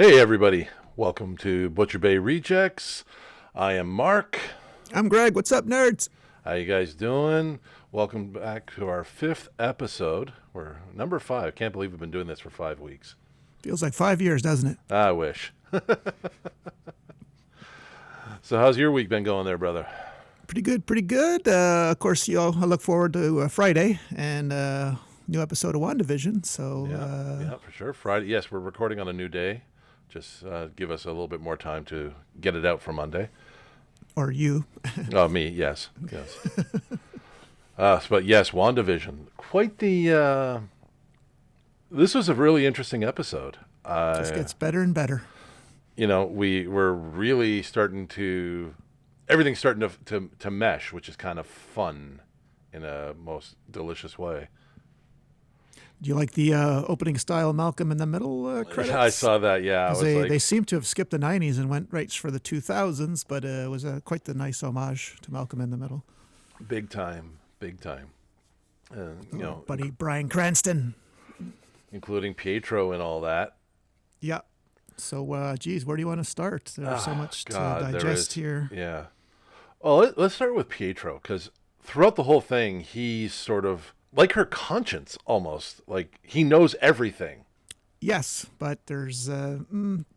Hey everybody, welcome to Butcher Bay Rejects. I am Mark. I'm Greg. What's up, nerds? How you guys doing? Welcome back to our 5th episode. We're number 5. Can't believe we've been doing this for 5 weeks. Feels like 5 years, doesn't it? I wish. So how's your week been going there, brother? Pretty good, pretty good. Of course, I look forward to Friday and new episode of WandaVision. So Yeah, for sure. Friday. Yes, we're recording on a new day. Just give us a little bit more time to get it out for Monday. Or you. Oh, me, yes. But yes, WandaVision. Quite the... This was a really interesting episode. Just gets better and better. You know, we're really starting to... Everything's starting to mesh, which is kind of fun in a most delicious way. Do you like the opening style Malcolm in the Middle credits? I saw that, yeah. They seem to have skipped the 90s and went right for the 2000s, but it was quite the nice homage to Malcolm in the Middle. Big time, big time. Buddy Bryan Cranston. Including Pietro and all that. Yeah. So, geez, where do you want to start? There's so much to digest here. Yeah. Well, let's start with Pietro, because throughout the whole thing, he's sort of like her conscience, almost. Like, he knows everything. Yes, but there's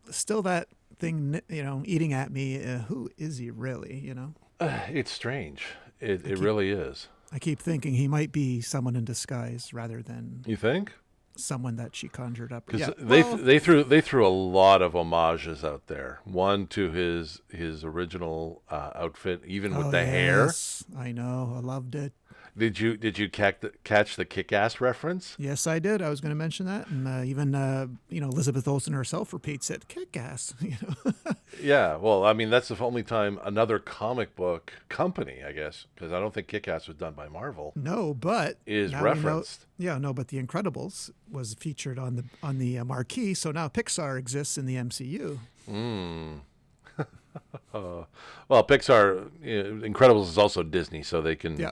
still that thing, eating at me. Who is he really, It's strange. It really is. I keep thinking he might be someone in disguise rather than... You think? Someone that she conjured up. Because they threw a lot of homages out there. One to his original outfit, even with the hair. I know, I loved it. Did you catch the Kick-Ass reference? Yes, I did. I was going to mention that, and even Elizabeth Olsen herself repeats it. Kick-Ass. Yeah, well, I mean that's the only time another comic book company, I guess, because I don't think Kick-Ass was done by Marvel. No, but is referenced. But The Incredibles was featured on the marquee, so now Pixar exists in the MCU. Well, Pixar, Incredibles is also Disney, so they can. Yeah.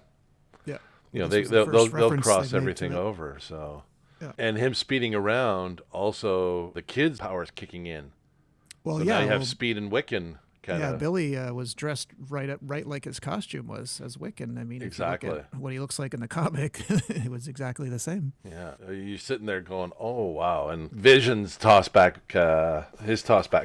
They'll cross everything over. So, yeah. And him speeding around, also the kids' powers kicking in. Well, so yeah, now you have Speed and Wiccan. Yeah, Billy was dressed right like his costume was as Wiccan. I mean, exactly. If you look at what he looks like in the comic, it was exactly the same. Yeah, you're sitting there going, "Oh wow!" And Vision's his tossback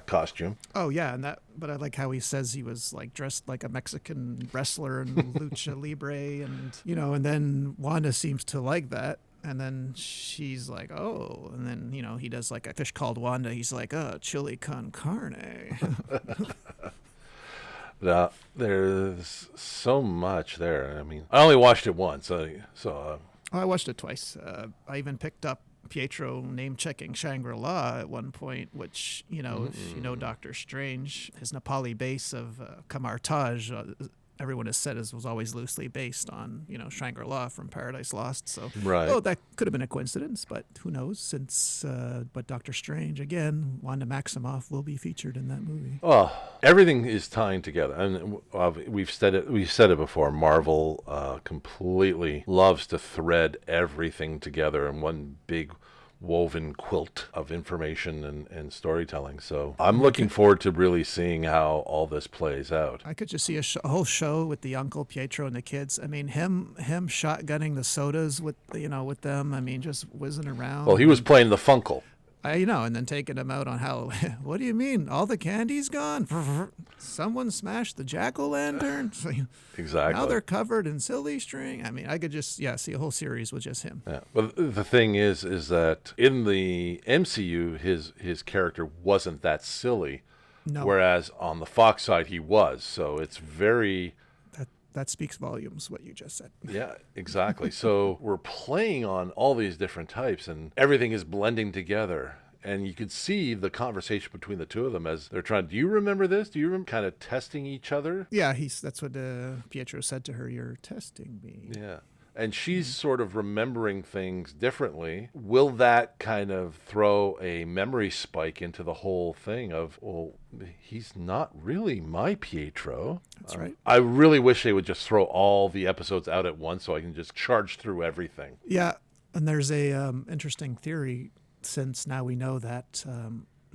costume. Oh yeah, but I like how he says he was like dressed like a Mexican wrestler and lucha libre, and and then Wanda seems to like that. And then she's like, oh, and then, he does like a fish called Wanda. He's like, chili con carne. Now, there's so much there. I mean, I only watched it once. I watched it twice. I even picked up Pietro name-checking Shangri-La at one point, which, if you know Doctor Strange, his Nepali base of Kamar Taj, everyone has said was always loosely based on, Shangri-La from Paradise Lost. So, right. Oh, that could have been a coincidence, but who knows? But Doctor Strange, again, Wanda Maximoff will be featured in that movie. Well, everything is tying together. And we've said it before. Marvel completely loves to thread everything together in one big woven quilt of information and storytelling. So I'm looking forward to really seeing how all this plays out. I could just see a whole show with the uncle Pietro and the kids. I mean, him shotgunning the sodas with them. I mean, just whizzing around. Well, he was playing the Funkle. And then taking them out on Halloween. What do you mean? All the candy's gone? Someone smashed the jack-o'-lantern? Exactly. Now they're covered in silly string. I mean, I could just, see a whole series with just him. Yeah. But the thing is that in the MCU, his character wasn't that silly. No. Whereas on the Fox side, he was. So it's very... That speaks volumes, what you just said. Yeah, exactly. So we're playing on all these different types, and everything is blending together. And you could see the conversation between the two of them as they're trying, do you remember this? Do you remember kind of testing each other? Yeah, that's what Pietro said to her, you're testing me. Yeah. And she's sort of remembering things differently. Will that kind of throw a memory spike into the whole thing of, well, he's not really my Pietro? That's right. I really wish they would just throw all the episodes out at once so I can just charge through everything. Yeah, and there's a interesting theory, since now we know that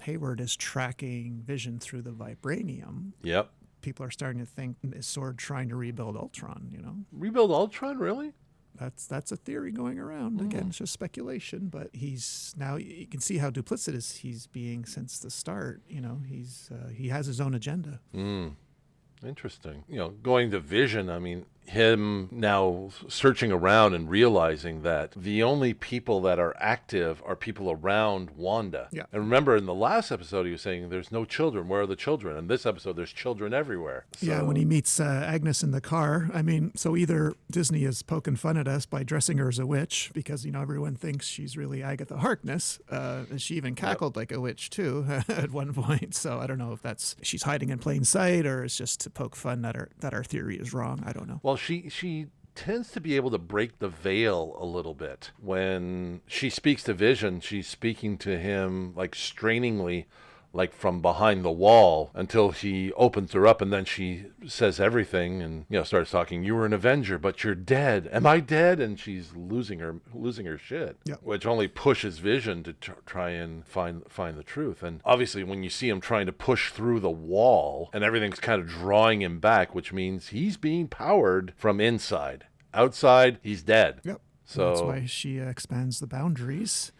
Hayward is tracking Vision through the vibranium, Yep. people are starting to think, is Sword trying to rebuild Ultron, you know? Rebuild Ultron, really? That's a theory going around. Again, it's just speculation, but he's now, you can see how duplicitous he's being since the start. You know, he has his own agenda. Interesting. You know, going to Vision, I mean, him now searching around and realizing that the only people that are active are people around Wanda. Yeah. And remember, in the last episode, he was saying there's no children. Where are the children? In this episode, there's children everywhere. So, Yeah, when he meets Agnes in the car, I mean, so either Disney is poking fun at us by dressing her as a witch because, you know, everyone thinks she's really Agatha Harkness. And she even cackled like a witch, too, at one point. So I don't know if that's she's hiding in plain sight or it's just to poke fun that our theory is wrong. I don't know. Well, she tends to be able to break the veil a little bit. When she speaks to Vision, she's speaking to him like strainingly, like from behind the wall, until he opens her up, and then she says everything and, you know, starts talking. You were an Avenger, but you're dead. Am I dead? And she's losing her shit. Yeah. Which only pushes Vision to try and find the truth. And obviously, when you see him trying to push through the wall, and everything's kind of drawing him back, which means he's being powered from inside. Outside, he's dead. Yep. So that's why she expands the boundaries,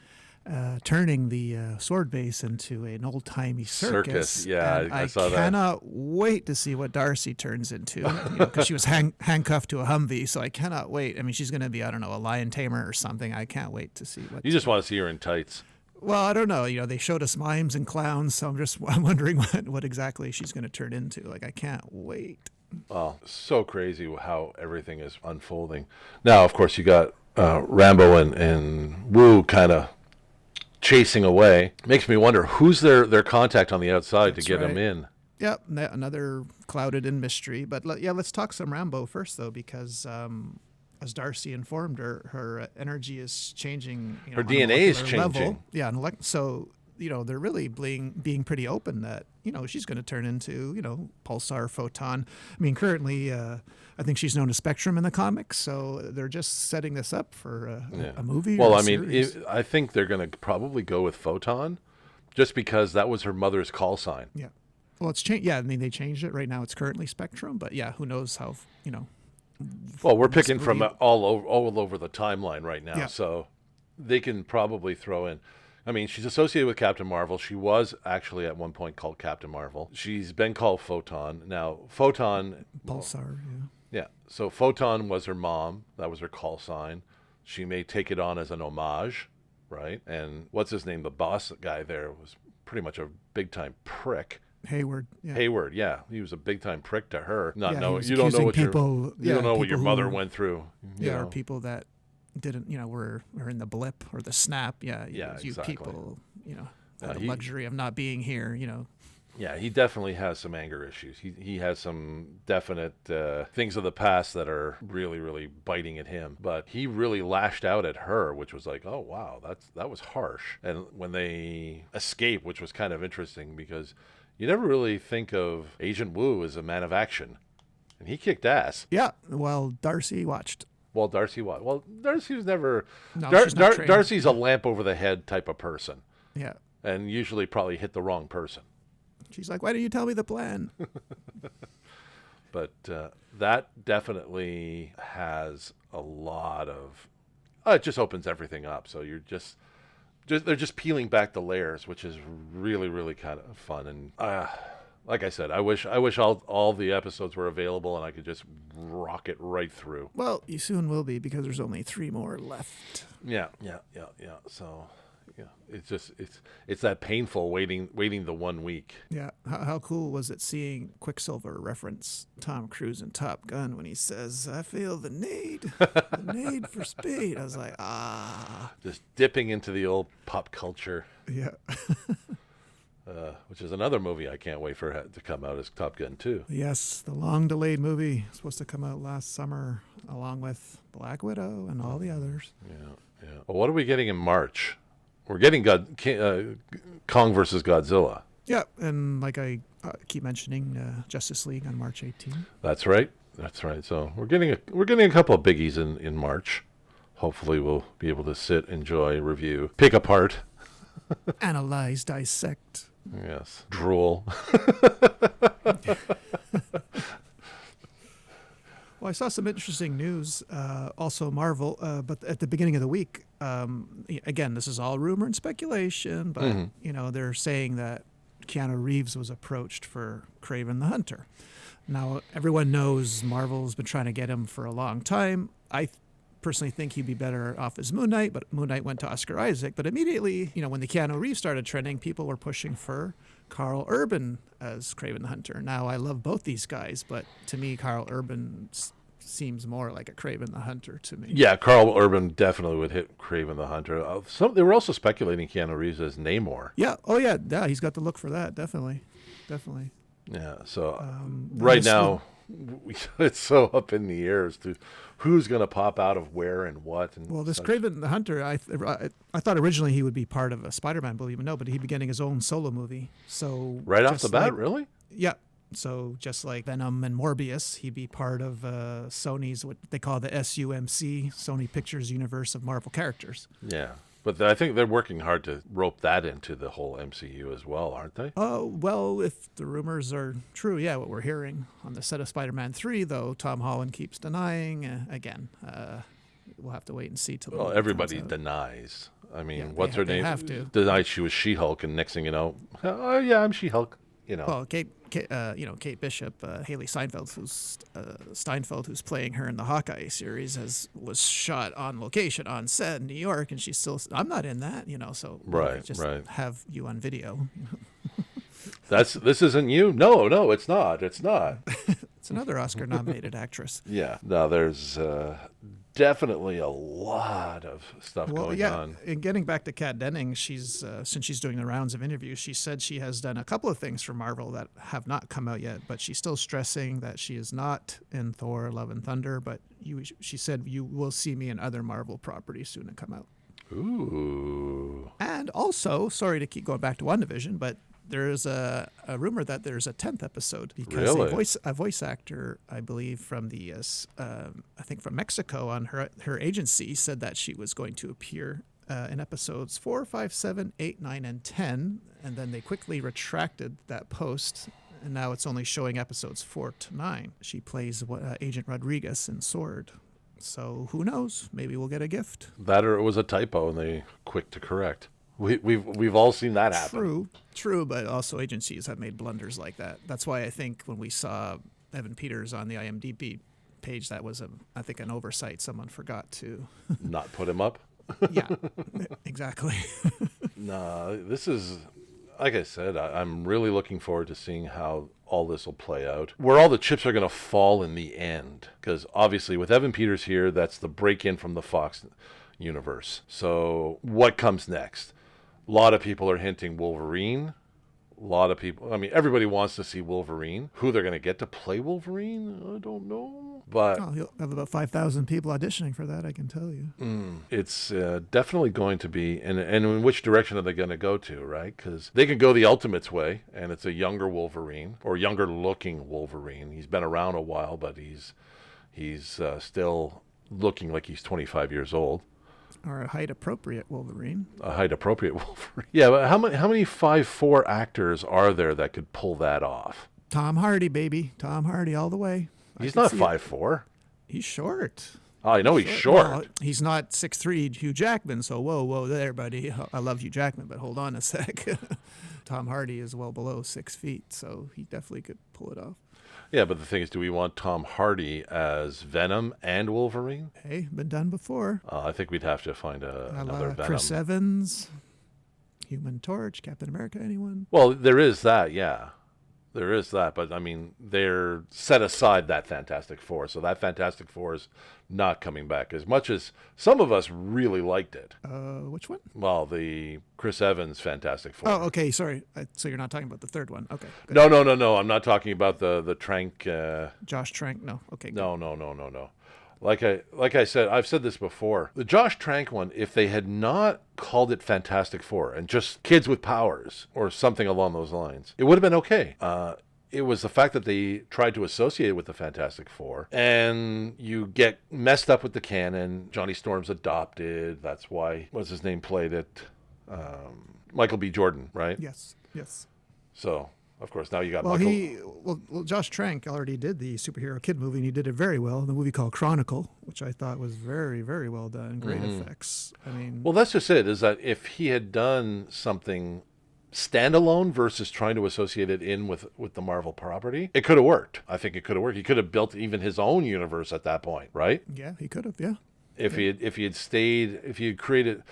turning the sword base into an old-timey circus. Yeah, And I saw that. I cannot wait to see what Darcy turns into, because she was handcuffed to a Humvee, so I cannot wait. I mean, she's going to be, I don't know, a lion tamer or something. I can't wait to see what. You just want to see her in tights. Well, I don't know. You know, they showed us mimes and clowns, so I'm wondering what exactly she's going to turn into. Like, I can't wait. Oh, so crazy how everything is unfolding. Now, of course, you got Rambo and Wu kind of chasing away. Makes me wonder who's their contact on the outside That's to get right. him in. Yep, another clouded in mystery. But let's talk some Rambo first, though, because as Darcy informed her, her energy is changing. You know, Her on a DNA is molecular changing. level. Yeah, so you know they're really being pretty open that, you know, she's going to turn into, you know, pulsar, photon. I mean, currently, I think she's known as Spectrum in the comics, so they're just setting this up for a movie. Well, or a I mean, series. I think they're going to probably go with Photon, just because that was her mother's call sign. Yeah. Well, it's changed. Yeah, I mean, they changed it. Right now, it's currently Spectrum, but yeah, who knows how, you know. Well, we're picking from all over the timeline right now, Yeah. so they can probably throw in. I mean, she's associated with Captain Marvel. She was actually at one point called Captain Marvel. She's been called Photon. Now, Photon... Pulsar, yeah. Yeah, so Photon was her mom. That was her call sign. She may take it on as an homage, right? And what's his name? The boss guy there was pretty much a big-time prick. Hayward. Yeah. Hayward, yeah, he was a big-time prick to her. Not Yeah, he knowing was you don't know accusing what people- you don't know what your people mother who- went through. you Yeah, or know. people that didn't, you know, were in the blip or the snap. Yeah, Yeah, you exactly. people, you know, Yeah, have the he- luxury of not being here, you know. Yeah, he definitely has some anger issues. He has some definite things of the past that are really, really biting at him. But he really lashed out at her, which was like, oh, wow, that was harsh. And when they escape, which was kind of interesting because you never really think of Agent Wu as a man of action. And he kicked ass. Yeah, well, Darcy watched. Well, Darcy what? Well, Darcy's never... No, she's not trained. Darcy's a lamp over the head type of person. Yeah. And usually probably hit the wrong person. She's like, why didn't you tell me the plan? But that definitely has a lot of... it just opens everything up. So you're just they're just peeling back the layers, which is really, really kind of fun. And like I said, I wish all the episodes were available and I could just rock it right through. Well, you soon will be because there's only 3 more left. Yeah. So... yeah, it's that painful waiting the 1 week. Yeah, how cool was it seeing Quicksilver reference Tom Cruise in Top Gun when he says, "I feel the need for speed." I was like, just dipping into the old pop culture. Yeah. Which is another movie I can't wait for to come out, is Top Gun 2. Yes, the long-delayed movie supposed to come out last summer, along with Black Widow and all the others. Yeah. Well, what are we getting in March? We're getting Kong versus Godzilla. Yeah, and like I keep mentioning, Justice League on March 18th. That's right. So we're getting a couple of biggies in March. Hopefully we'll be able to sit, enjoy, review, pick apart. Analyze, dissect. Yes. Drool. Well, I saw some interesting news, also Marvel, but at the beginning of the week, again, this is all rumor and speculation, but, they're saying that Keanu Reeves was approached for Kraven the Hunter. Now, everyone knows Marvel's been trying to get him for a long time. I personally think he'd be better off as Moon Knight, but Moon Knight went to Oscar Isaac. But immediately, when the Keanu Reeves started trending, people were pushing for Karl Urban as Kraven the Hunter. Now, I love both these guys, but to me, Karl Urban seems more like a Kraven the Hunter to me. Yeah, Karl Urban definitely would hit Kraven the Hunter. They were also speculating Keanu Reeves as Namor. Yeah. Oh, yeah. Yeah, he's got the look for that. Definitely. Yeah, so right now, it's so up in the air as to who's going to pop out of where and what. And well, this Kraven the Hunter, I thought originally he would be part of a Spider-Man, believe it or not, but he'd be getting his own solo movie. So right off the bat, really? Yeah. So just like Venom and Morbius, he'd be part of Sony's, what they call the SUMC, Sony Pictures Universe of Marvel characters. Yeah. But I think they're working hard to rope that into the whole MCU as well, aren't they? Oh, well, if the rumors are true, yeah, what we're hearing on the set of Spider-Man 3, though, Tom Holland keeps denying. Again, we'll have to wait and see till the movie everybody comes out. denies. I mean, Yeah, what's her name? have to. Denied she was She-Hulk, and next thing you know, oh, yeah, I'm She-Hulk. Well, Kate Bishop, Haley Steinfeld, who's playing her in the Hawkeye series, was shot on location on set in New York, and she's still. I'm not in that, so right, just right. have you on video. This isn't you. No, it's not. It's not. It's another Oscar-nominated actress. Yeah. No, there's definitely a lot of stuff going on. And getting back to Kat Denning, she's since she's doing the rounds of interviews, she said she has done a couple of things for Marvel that have not come out yet, but she's still stressing that she is not in Thor: Love and Thunder, but she said you will see me in other Marvel properties soon to come out. Ooh. And also, sorry to keep going back to WandaVision, but there's a rumor that there's a 10th episode because Really? a voice actor, I believe from the I think from Mexico on her agency said that she was going to appear in episodes 4, 5, 7, 8, 9, and 10, and then they quickly retracted that post, and now it's only showing episodes 4 to 9. She plays Agent Rodriguez in Sword. So who knows? Maybe we'll get a gift. That or it was a typo and they quick to correct. We've all seen that happen. True, but also agencies have made blunders like that. That's why I think when we saw Evan Peters on the IMDb page, that was I think an oversight. Someone forgot to not put him up. Yeah, exactly. No, this is, like I said, I'm really looking forward to seeing how all this will play out, where all the chips are going to fall in the end. Because obviously with Evan Peters here, that's the break-in from the Fox universe. So what comes next? A lot of people are hinting Wolverine. A lot of people, everybody wants to see Wolverine. Who they're going to get to play Wolverine, I don't know. But you'll have about 5,000 people auditioning for that, I can tell you. It's definitely going to be, and in which direction are they going to go to, right? Because they can go the Ultimates way, and it's a younger Wolverine, or younger looking Wolverine. He's been around a while, but he's still looking like he's 25 years old. Or a height-appropriate Wolverine. A height-appropriate Wolverine. Yeah, but how many 5'4" actors are there that could pull that off? Tom Hardy, baby. Tom Hardy all the way. He's not 5'4". He's short. Oh, I know he's short. Well, he's not 6'3" Hugh Jackman, so whoa there, buddy. I love Hugh Jackman, but hold on a sec. Tom Hardy is well below 6 feet, so he definitely could pull it off. Yeah, but the thing is, do we want Tom Hardy as Venom and Wolverine? Hey, been done before. I think we'd have to find another Venom. Chris Evans, Human Torch, Captain America, anyone? Well, there is that, yeah. There is that, but they're set aside that Fantastic Four, so that Fantastic Four is not coming back as much as some of us really liked it. Which one? Well, the Chris Evans Fantastic Four. Oh, okay, sorry. So you're not talking about the third one? Okay. Good. No. I'm not talking about the Trank. Josh Trank. No. Okay. Good. No. Like I said, I've said this before. The Josh Trank one, if they had not called it Fantastic Four and just kids with powers or something along those lines, it would have been okay. It was the fact that they tried to associate it with the Fantastic Four, and you get messed up with the canon. Johnny Storm's adopted. That's why, what's his name played it? Michael B. Jordan, right? Yes. Yes. So, of course, now you got Well, Michael. Josh Trank already did the superhero kid movie, and he did it very well. The movie called Chronicle, which I thought was very, very well done. Great effects. I mean, Well, that's just it, is that if he had done something standalone versus trying to associate it in with the Marvel property, it could have worked. I think it could have worked. He could have built even his own universe at that point, right? yeah, he could have. Yeah. If he had stayed, if he had created,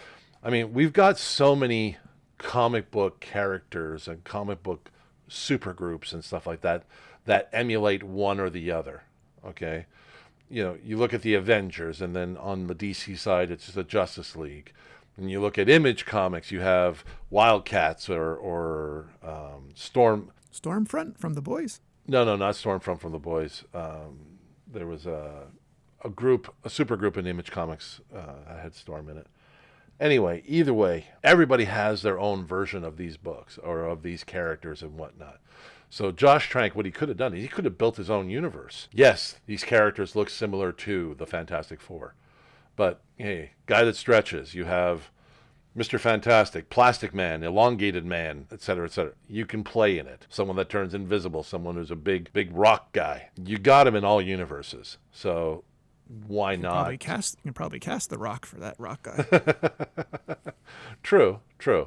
I mean, we've got so many comic book characters and comic book supergroups and stuff like that that emulate one or the other. Okay, you know, you look at the Avengers, and then on the DC side, it's the Justice League. And you look at Image Comics, you have Wildcats or Stormfront from The Boys. No, not Stormfront from the Boys. There was a super group in Image Comics that had Storm in it. Anyway, either way, everybody has their own version of these books or of these characters and whatnot. So Josh Trank, what he could have done, he could have built his own universe. Yes, these characters look similar to the Fantastic Four. But, hey, guy that stretches, you have Mr. Fantastic, Plastic Man, Elongated Man, etc., etc. You can play in it. Someone that turns invisible, someone who's a big rock guy. You got him in all universes. So why not? You can probably cast The Rock for that rock guy. True.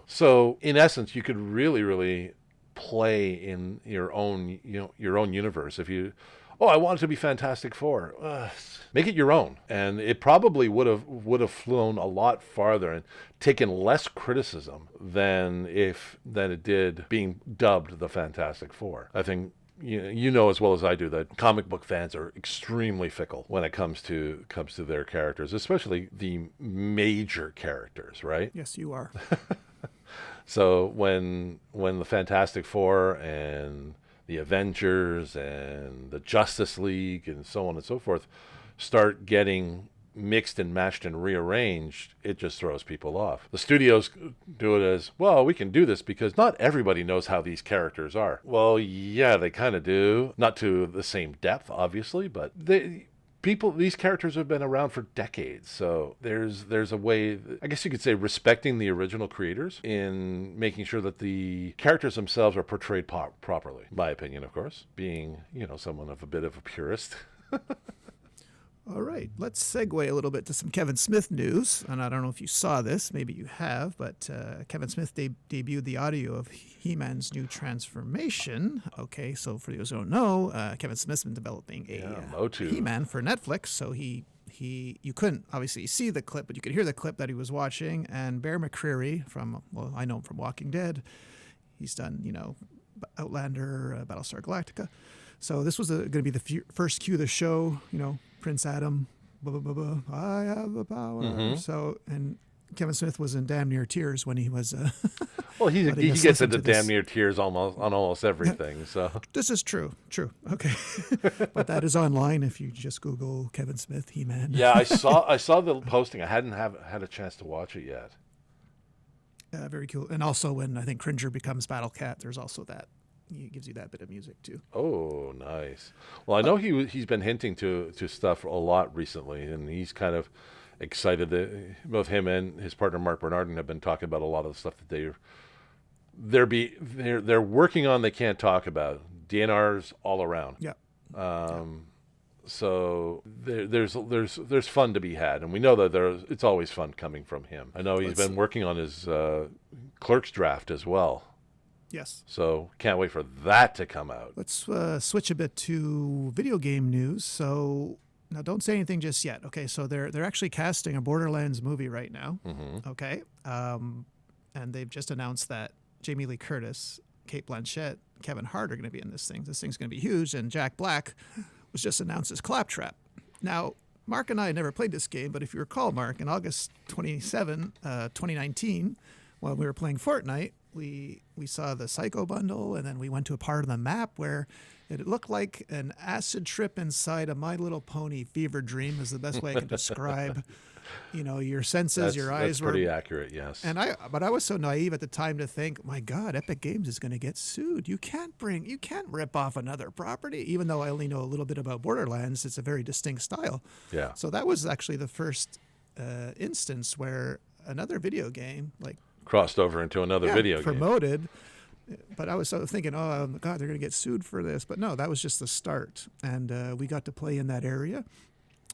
So in essence, you could really play in your own universe. If you, I want it to be Fantastic Four. Make it your own, and it probably would have flown a lot farther and taken less criticism than it did being dubbed the Fantastic Four. I think you know as well as I do that comic book fans are extremely fickle when it comes to their characters, especially the major characters, right? Yes, you are. So when the Fantastic Four and the Avengers and the Justice League and so on and so forth start getting mixed and matched and rearranged, it just throws people off. The studios do it as, well, we can do this because not everybody knows how these characters are. Well, yeah, they kind of do. Not to the same depth, obviously, but these characters have been around for decades. So there's a way, I guess you could say, respecting the original creators in making sure that the characters themselves are portrayed properly. My opinion, of course, being, someone of a bit of a purist. All right, let's segue a little bit to some Kevin Smith news. And I don't know if you saw this, maybe you have, but Kevin Smith debuted the audio of He-Man's new transformation. Okay, so for those who don't know, Kevin Smith's been developing a He-Man for Netflix. So you couldn't obviously see the clip, but you could hear the clip that he was watching. And Bear McCreary I know him from Walking Dead. He's done, Outlander, Battlestar Galactica. So this was going to be the first cue of the show, Prince Adam, I have the power. Mm-hmm. So, and Kevin Smith was in damn near tears when he was. Well, he gets into damn near tears on almost everything. So this is true. Okay, but that is online if you just Google Kevin Smith He-Man. Yeah, I saw the posting. I hadn't had a chance to watch it yet. Very cool. And also when I think Cringer becomes Battle Cat, there's also that. He gives you that bit of music too. Oh, nice. Well, I know he's been hinting to stuff a lot recently, and he's kind of excited that both him and his partner Marc Bernardin have been talking about a lot of the stuff that they're working on. They can't talk about DNRs all around. Yeah. So there's fun to be had, and we know that it's always fun coming from him. I know he's been working on his Clerks draft as well. Yes. So can't wait for that to come out. Let's switch a bit to video game news. So now don't say anything just yet. Okay, so they're actually casting a Borderlands movie right now. Mm-hmm. Okay, and they've just announced that Jamie Lee Curtis, Cate Blanchett, Kevin Hart are going to be in this thing. This thing's going to be huge, and Jack Black was just announced as Claptrap. Now, Mark and I had never played this game, but if you recall, Mark, in August 27, 2019, while we were playing Fortnite, we saw the Psycho bundle, and then we went to a part of the map where it looked like an acid trip inside a My Little Pony fever dream is the best way I can describe, your senses, your eyes were pretty accurate, yes. But I was so naive at the time to think, my God, Epic Games is going to get sued. You can't rip off another property, even though I only know a little bit about Borderlands. It's a very distinct style. Yeah. So that was actually the first instance where another video game, like crossed over into another video game. promoted. But I was sort of thinking, oh, God, they're going to get sued for this. But no, that was just the start. And we got to play in that area.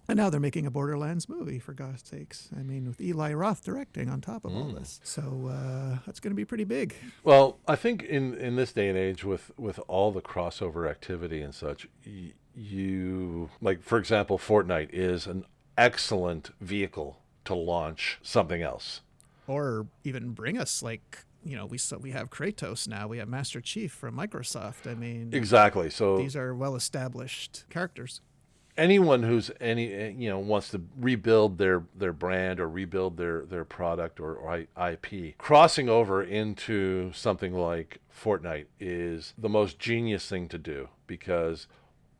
And now they're making a Borderlands movie, for God's sakes. I mean, with Eli Roth directing on top of all this. So that's going to be pretty big. Well, I think in this day and age, with all the crossover activity and such, you, like, for example, Fortnite is an excellent vehicle to launch something else. Or even bring us, like, we have Kratos now. We have Master Chief from Microsoft. I mean, exactly. So these are well-established characters. Anyone who's wants to rebuild their brand or rebuild their product or IP, crossing over into something like Fortnite is the most genius thing to do, because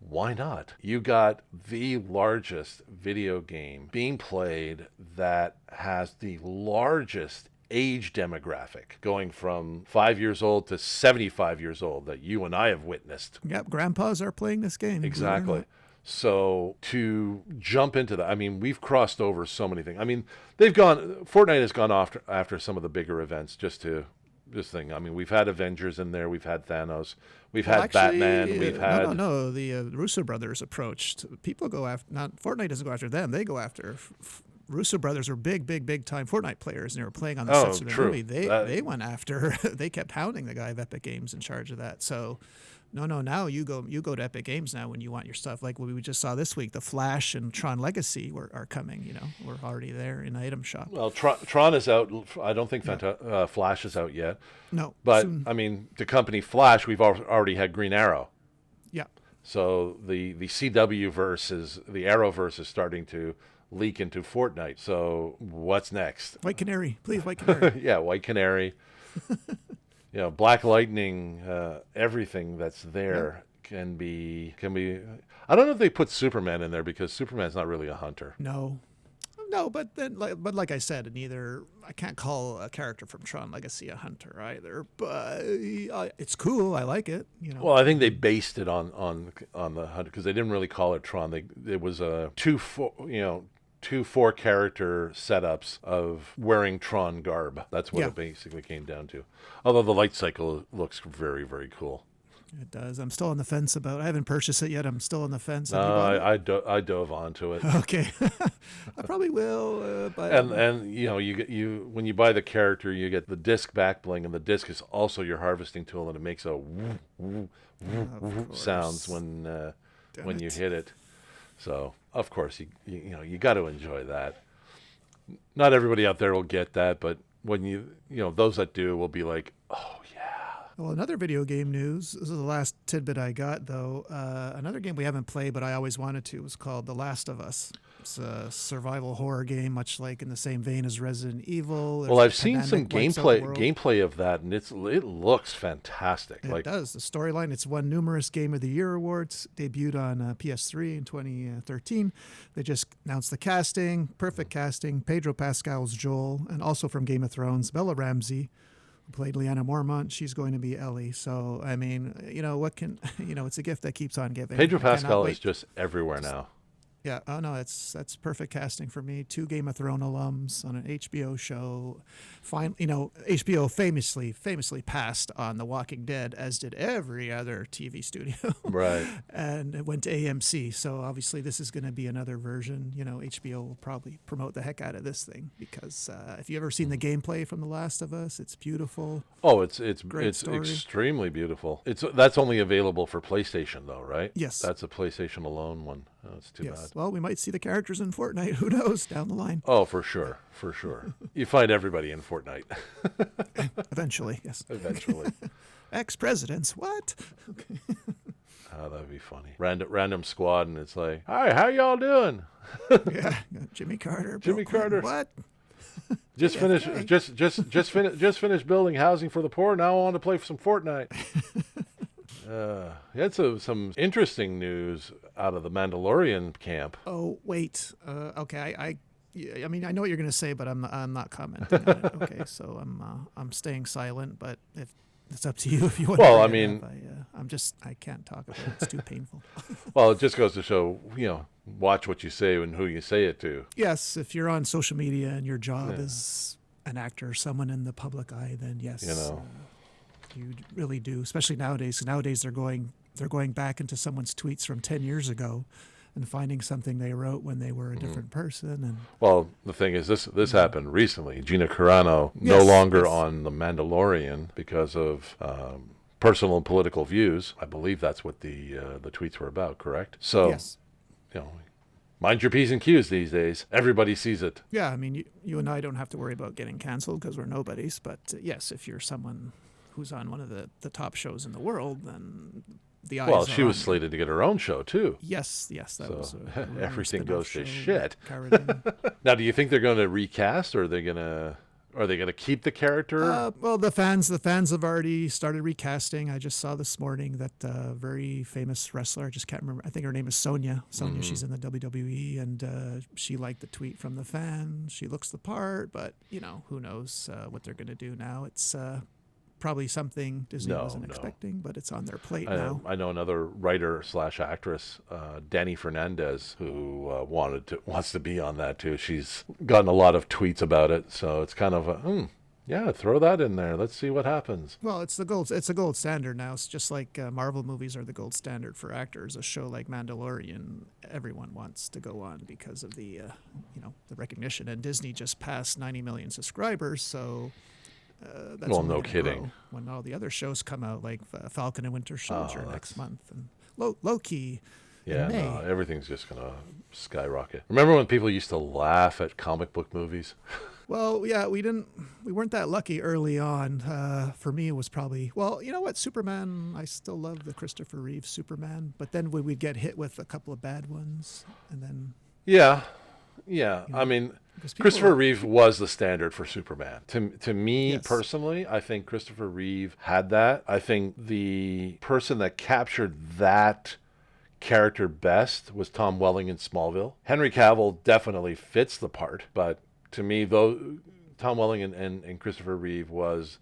why not? You got the largest video game being played that has the largest age demographic, going from 5 years old to 75 years old, that you and I have witnessed. Yep, grandpas are playing this game. Exactly. So to jump into that, I mean, we've crossed over so many things. I mean, Fortnite has gone after some of the bigger events just to this thing. I mean, we've had Avengers in there, we've had Thanos, we've had Batman, we've had... No, the Russo brothers approached. People go after, not Fortnite doesn't go after them, they go after... Russo brothers were big time Fortnite players, and they were playing on the sets of the movie. They went after, they kept hounding the guy of Epic Games in charge of that. So, no, now you go to Epic Games now when you want your stuff. Like what we just saw this week, the Flash and Tron Legacy are coming. We're already there in the item shop. Well, Tron is out. I don't think Flash is out yet. No, but soon. I mean, the company Flash, we've already had Green Arrow. Yeah. So the CW versus the Arrowverse is starting to leak into Fortnite. So what's next? White Canary, please, White Canary. Yeah, White Canary. Black Lightning. Everything that's there can be. I don't know if they put Superman in there, because Superman's not really a hunter. No, but then, like I said, I can't call a character from Tron Legacy a hunter either. But it's cool. I like it. Well, I think they based it on the hunter, because they didn't really call it Tron. It was a two 4-character setups of wearing Tron garb. That's what it basically came down to. Although the light cycle looks very, very cool. It does. I'm still on the fence about. I haven't purchased it yet. I'm still on the fence. No, I dove onto it. Okay, I probably will. But and you when you buy the character, you get the disc back bling, and the disc is also your harvesting tool, and it makes a woo, woo, woo, woo sounds when you hit it. So of course you got to enjoy that. Not everybody out there will get that, but when those that do will be like, oh yeah. Well, another video game news. This is the last tidbit I got, though. Another game we haven't played, but I always wanted to, was called The Last of Us. It's a survival horror game, much like in the same vein as Resident Evil. Well, I've seen some gameplay of that, and it looks fantastic. It does. The storyline, it's won numerous Game of the Year awards. Debuted on PS3 in 2013. They just announced the casting, perfect casting. Pedro Pascal's Joel, and also from Game of Thrones, Bella Ramsey, who played Lyanna Mormont. She's going to be Ellie. So, I mean, it's a gift that keeps on giving. Pedro Pascal is just everywhere now. Yeah. Oh no, that's perfect casting for me. 2 Game of Thrones alums on an HBO show. HBO famously passed on The Walking Dead, as did every other TV studio. Right. And it went to AMC. So obviously this is going to be another version. HBO will probably promote the heck out of this thing, because if you've ever seen the gameplay from The Last of Us, it's beautiful. Oh, it's extremely beautiful. That's only available for PlayStation though, right? Yes. That's a PlayStation alone one. Oh, it's too bad. Well, we might see the characters in Fortnite. Who knows? Down the line. Oh, for sure. You find everybody in Fortnite. Eventually, yes. Eventually. Ex-presidents, what? Okay. Oh, that'd be funny. Random squad, and it's like, hi, how y'all doing? Yeah, Jimmy Carter. Jimmy Carter. What? Just finished building housing for the poor. Now I want to play some Fortnite. Had some interesting news out of the Mandalorian camp. Oh wait, okay. I mean, I know what you're going to say, but I'm not commenting on it. Okay, so I'm staying silent. But if it's up to you, if you want. Well, I mean, I can't talk about it. It's too painful. Well, it just goes to show, watch what you say and who you say it to. Yes, if you're on social media and your job is an actor, someone in the public eye, then yes, You know. you really do. Especially nowadays. Nowadays they're going back into someone's tweets from 10 years ago and finding something they wrote when they were a different person. And Well, the thing is, this happened recently. Gina Carano no Yes, longer yes. on The Mandalorian because of personal and political views. I believe that's what the tweets were about, correct? So, yes. you know, mind your P's and Q's these days. Everybody sees it. Yeah, I mean, you and I don't have to worry about getting canceled because we're nobodies. But yes, if you're someone who's on one of the top shows in the world, then the eyes Well, are she was on you. slated to get her own show, too. Yes, that So, was a everything spin-off goes to show, shit. Carradine. Now, do you think they're going to recast, or are they going to keep the character? Well, the fans have already started recasting. I just saw this morning that very famous wrestler, I just can't remember. I think her name is Sonya. She's in the WWE, and she liked the tweet from the fan. She looks the part, but who knows what they're going to do now? It's probably something Disney wasn't expecting, but it's on their plate now. I know another writer / actress, Danny Fernandez, who wants to be on that too. She's gotten a lot of tweets about it, so it's kind of yeah, throw that in there. Let's see what happens. Well, it's a gold standard now. It's just like Marvel movies are the gold standard for actors. A show like Mandalorian, everyone wants to go on because of the the recognition. And Disney just passed 90 million subscribers, so. That's Well, only no gonna kidding. grow when all the other shows come out, like Falcon and Winter Soldier next month, and Loki Yeah, in May. no, everything's just gonna skyrocket. Remember when people used to laugh at comic book movies? Well, yeah, we weren't that lucky early on. For me, it was probably, well, you know what, Superman. I still love the Christopher Reeves Superman, but then we'd get hit with a couple of bad ones, and then Yeah. I mean, because people Christopher Reeve was the standard for Superman. To me Yes. personally, I think Christopher Reeve had that. I think the person that captured that character best was Tom Welling in Smallville. Henry Cavill definitely fits the part, but to me, though, Tom Welling and Christopher Reeve was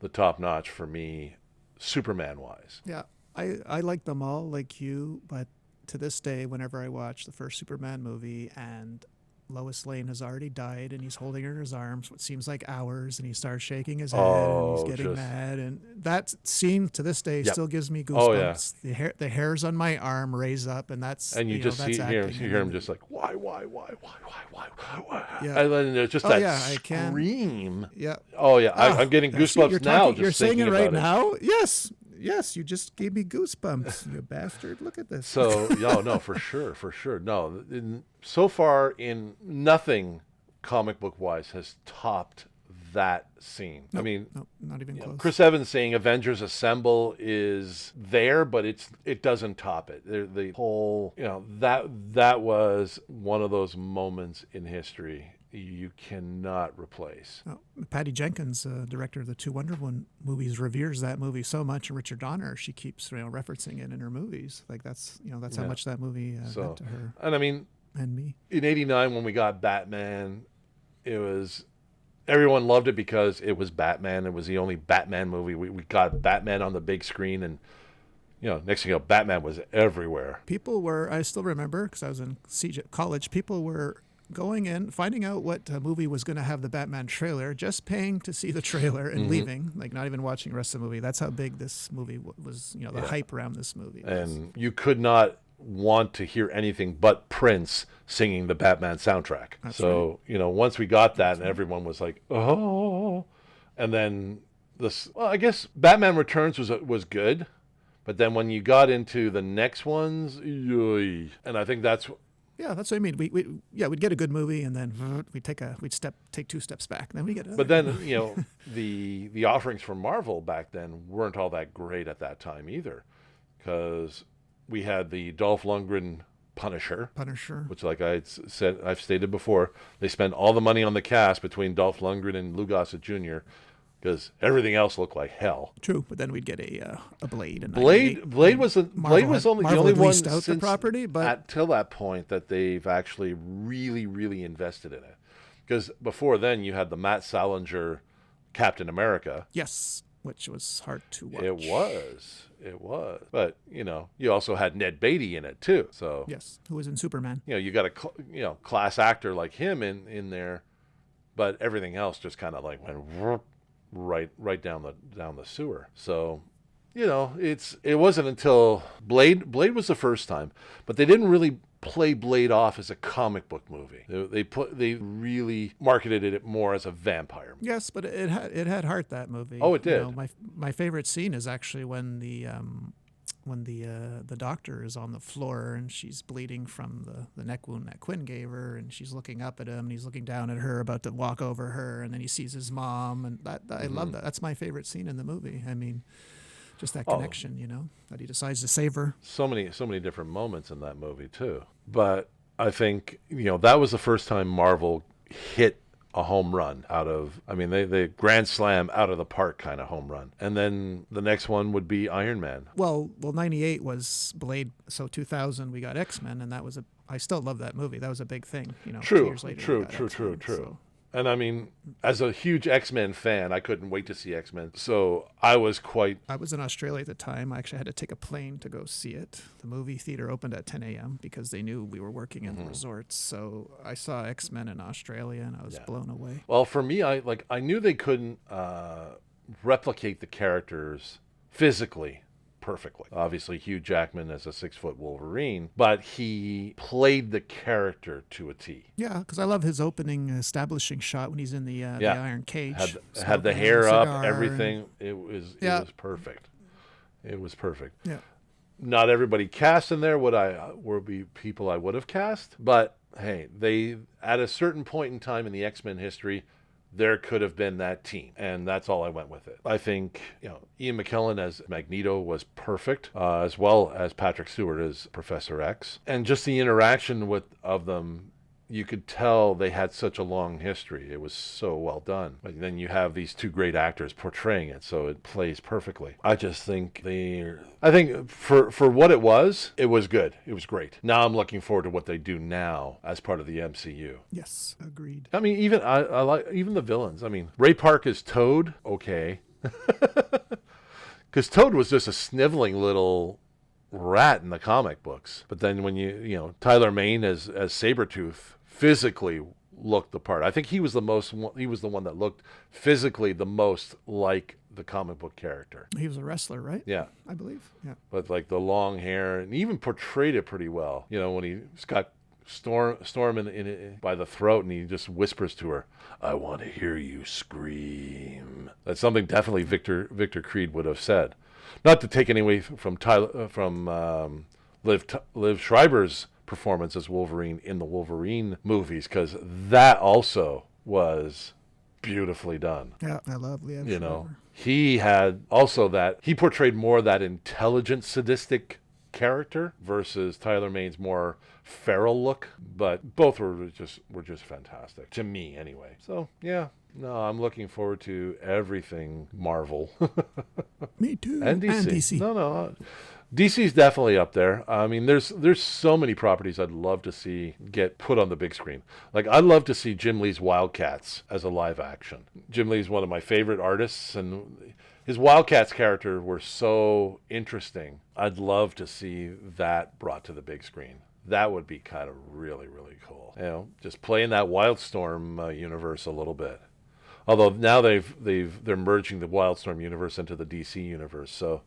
the top notch for me, Superman-wise. Yeah, I like them all, like you, but to this day, whenever I watch the first Superman movie and Lois Lane has already died and he's holding her in his arms, what seems like hours, and he starts shaking his head and he's getting mad, and that scene to this day still gives me goosebumps. Oh, yeah. The hairs on my arm raise up, and that's And you just that's hear acting. him just like, why? Yeah. And then there's just Oh, that yeah, I can. scream. Yeah. Oh, yeah. Ah, I'm getting yeah, see, goosebumps you're now talking- just You're saying thinking it right about it. now? Yes, you just gave me goosebumps, you bastard. Look at this. So, no, for sure. No, so far in nothing comic book wise has topped that scene. I mean, no, not even close. Chris Evans saying Avengers Assemble is there, but it doesn't top it. The whole, that was one of those moments in history you cannot replace. Patty Jenkins, director of the two Wonder Woman movies, reveres that movie so much. And Richard Donner, she keeps referencing it in her movies. Like that's how much that movie meant to her And I mean, and me. in '89 when we got Batman, everyone loved it because it was Batman. It was the only Batman movie. We got Batman on the big screen, and next thing you know, Batman was everywhere. People were, I still remember because I was in college, people were going in, finding out what movie was going to have the Batman trailer, just paying to see the trailer and leaving, like not even watching the rest of the movie. That's how big this movie was, the hype around this movie was. And you could not want to hear anything but Prince singing the Batman soundtrack. That's so, once we got that, and everyone was like, oh, and then I guess Batman Returns was good, but then when you got into the next ones, and I think that's Yeah, that's what I mean. We'd get a good movie, and then we'd take two steps back, and then we get another. But then, the offerings from Marvel back then weren't all that great at that time either, because we had the Dolph Lundgren Punisher, which, like I've stated before, they spent all the money on the cast between Dolph Lundgren and Lou Gossett Jr. because everything else looked like hell. True, but then we'd get a Blade. And Blade was only the only one since the property, but till that point that they've actually really, really invested in it. Because before then, you had the Matt Salinger Captain America. Yes, which was hard to watch. It was. But you also had Ned Beatty in it too. So yes, who was in Superman? you got a class actor like him in there. but everything else just kind of like went right down the sewer. So, it wasn't until Blade was the first time, but they didn't really play Blade off as a comic book movie. They really marketed it more as a vampire movie. Yes, but it had heart, that movie. Oh, it did. My favorite scene is actually when the doctor is on the floor and she's bleeding from the neck wound that Quinn gave her, and she's looking up at him and he's looking down at her, about to walk over her, and then he sees his mom, and I love that. That's my favorite scene in the movie. I mean, just that connection, that he decides to save her. So many different moments in that movie too. But I think, that was the first time Marvel hit a home run they grand slam out of the park kind of home run. And then the next one would be Iron Man. Well, 98 was Blade, so 2000 we got X-Men, and that was I still love that movie. That was a big thing, 2 years later. True. So. And I mean, as a huge X-Men fan, I couldn't wait to see X-Men. So I was in Australia at the time. I actually had to take a plane to go see it. The movie theater opened at 10 a.m. because they knew we were working in the resorts. So I saw X-Men in Australia, and I was blown away. Well, for me, I knew they couldn't replicate the characters physically perfectly. Obviously, Hugh Jackman as a 6-foot Wolverine, but he played the character to a T. Yeah, because I love his opening establishing shot when he's in the iron cage. Had the hair up, everything. It was perfect. It was perfect. Yeah. Not everybody cast in there would be people I would have cast, but hey, they at a certain point in time in the X-Men history, there could have been that team, and that's all I went with it. I think, Ian McKellen as Magneto was perfect, as well as Patrick Stewart as Professor X. And just the interaction of them, you could tell they had such a long history. It was so well done. But then you have these two great actors portraying it, so it plays perfectly. I just think for what it was good. It was great. Now I'm looking forward to what they do now as part of the MCU. Yes, agreed. I mean, even I like even the villains. I mean, Ray Park is Toad, okay. Because Toad was just a sniveling little rat in the comic books. But then when Tyler Mane as Sabretooth physically looked the part. I think he was the one that looked physically the most like the comic book character. He was a wrestler, right? Yeah. I believe. Yeah. But like the long hair, and he even portrayed it pretty well. When he's got Storm in by the throat, and he just whispers to her, "I want to hear you scream." That's something definitely Victor Creed would have said. Not to take any away from Liv Schreiber's performance as Wolverine in the Wolverine movies, because that also was beautifully done. Yeah, I love Liv Schreiber. He had also he portrayed more that intelligent, sadistic character versus Tyler Mane's more feral look, but both were just fantastic to me anyway. So yeah, no, I'm looking forward to everything Marvel. Me too. And DC. And DC. No, DC's definitely up there. I mean, there's so many properties I'd love to see get put on the big screen. Like, I'd love to see Jim Lee's Wildcats as a live action. Jim Lee's one of my favorite artists, and his Wildcats character were so interesting. I'd love to see that brought to the big screen. That would be kind of really, really cool. Just play in that Wildstorm universe a little bit. Although now they're merging the Wildstorm universe into the DC universe, so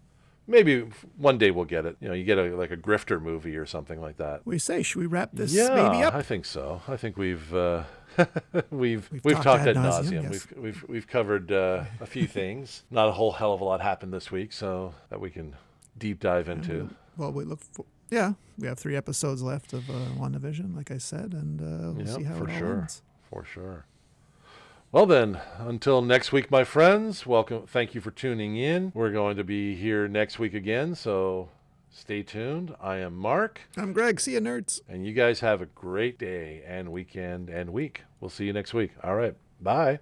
maybe one day we'll get it. You get a Grifter movie or something like that. We say, should we wrap this baby up? I think so. I think we've talked ad nauseum. Yes. We've covered a few things. Not a whole hell of a lot happened this week, so that we can deep dive into. Well, we have 3 episodes left of WandaVision, like I said, and we'll see how it all ends. For sure. Well then, until next week, my friends, welcome. Thank you for tuning in. We're going to be here next week again, so stay tuned. I am Mark. I'm Greg. See you, nerds. And you guys have a great day and weekend and week. We'll see you next week. All right. Bye.